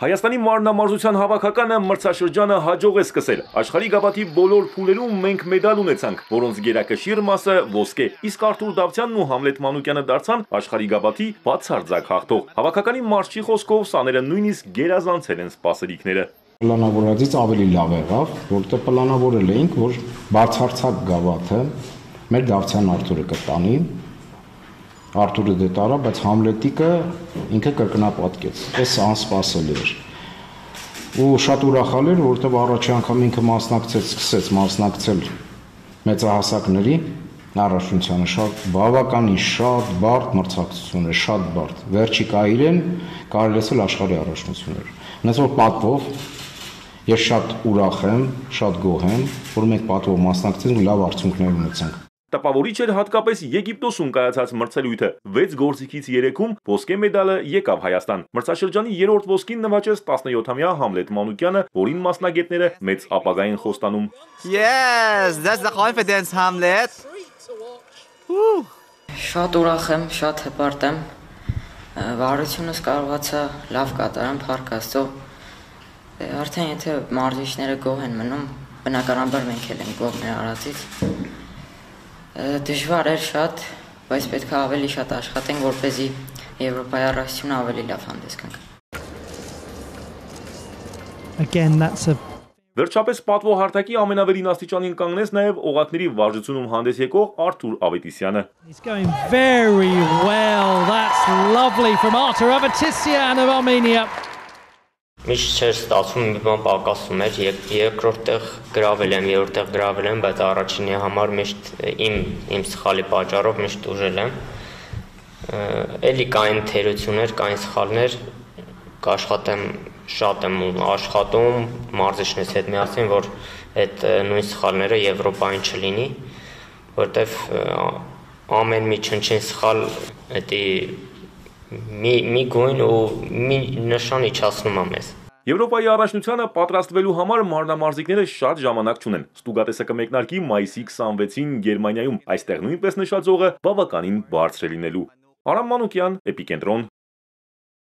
Հայաստանի մարմնամարզության հավաքականը մրցաշրջանը հաջող է սկսել։ Աշխարհի գավաթի բոլոր փուլերում մենք մեդալ ունեցանք, որոնց գերակշիռ մասը ոսկե, իսկ Արթուր Դավթյանն ու Համլետ Մանուկյանը դարձան աշխարհի գավաթի բացարձակ հաղթող։ Հավաքականի մարզչի խոսքով սաները նույնիսկ գերազանցել են սպասելիքները։ Պլանավորածից ավելի լավ եղավ, որտեղ պլանավորել էինք, որ բացարձակ գավաթը մեր Դավթյան Արթուրը կտանի։ Արթուրը դե տարա, բայց Համլետիկը ինքը կրկնապատկեց։ Այս անսպասելի էր։ Ու շատ ուրախալ էր, որովհետև առաջի անգամ ինքը սկսեց մասնակցել մեծահասակների առաջնությանը, շատ բավականին շատ բարդ մրցակցություն էր, շատ բարդ։ Վերջի կայիրեն կարելի է ասել աշխարհի առաջնություններ։ Հենց որ պատվով ես շատ ուրախ եմ, շատ գոհ եմ, որ մենք պատվով մասնակցեցինք ու լավ արդյունքներ ունեցանք։ Տպավորիչ էր հատկապես Եգիպտոսում կայացած մրցելույթը։ 6 գործիքից 3-ում ոսկե մեդալը եկավ Հայաստան։ Մրցաշրջանի 3-րդ ոսկին նվաճեց 17-ամյա Համլետ Մանուկյանը, որին մասնագետները մեծ ապագա են խոստանում։ Yes, that's the confidence, Hamlet. Շատ ուրախ եմ, շատ հպարտ եմ։ Վարությունս կարողացա լավ կատարեմ, փառք Աստծո։ Արդեն եթե մարզիչները գոհ են մնում, բնականաբար մենք էլ ենք գոհ մեր արածից։ Դժվար էր շատ, բայց պետք է ավելի շատ աշխատենք, որպեսզի Եվրոպայի առաջնությունը ավելի լավ հանդես գանք։ Again, that's a Վերջապես պատվո հարթակի ամենավերին աստիճանին կանգնեց նաև օղակների վարժությունում հանդես եկող Արթուր Ավետիսյանը։ He's going very well. That's lovely from Artur Avetissian of Armenia. Միշտ չէր ստացվում, մի բան պակասում էր, երկրորդ տեղ գրավել եմ, երրորդ տեղ գրավել եմ, բայց առաջինի համար միշտ իմ սխալի պատճառով միշտ ուժել եմ։ Էլի կային թերություններ, կային սխալներ, կաշխատեմ, շատ եմ աշխատում մարզիչներս հետ միասին, որ այդ նույն սխալները Եվրոպային չլինի, որտեվ ամեն մի չնչին սխալ էդի մի գույն ու մի նշան իջացնում է մեզ։ Եվրոպայի առաջնությանը պատրաստվելու համար մարմնամարզիկները շատ ժամանակ չունեն։ Ստուգատեսը կմեկնարկի մայիսի 26-ին Գերմանիայում։ Այստեղ նույնպես նշաձողը բավականին բարձր է լինելու։ Արամ Մանուկյան, Էպիկենտրոն,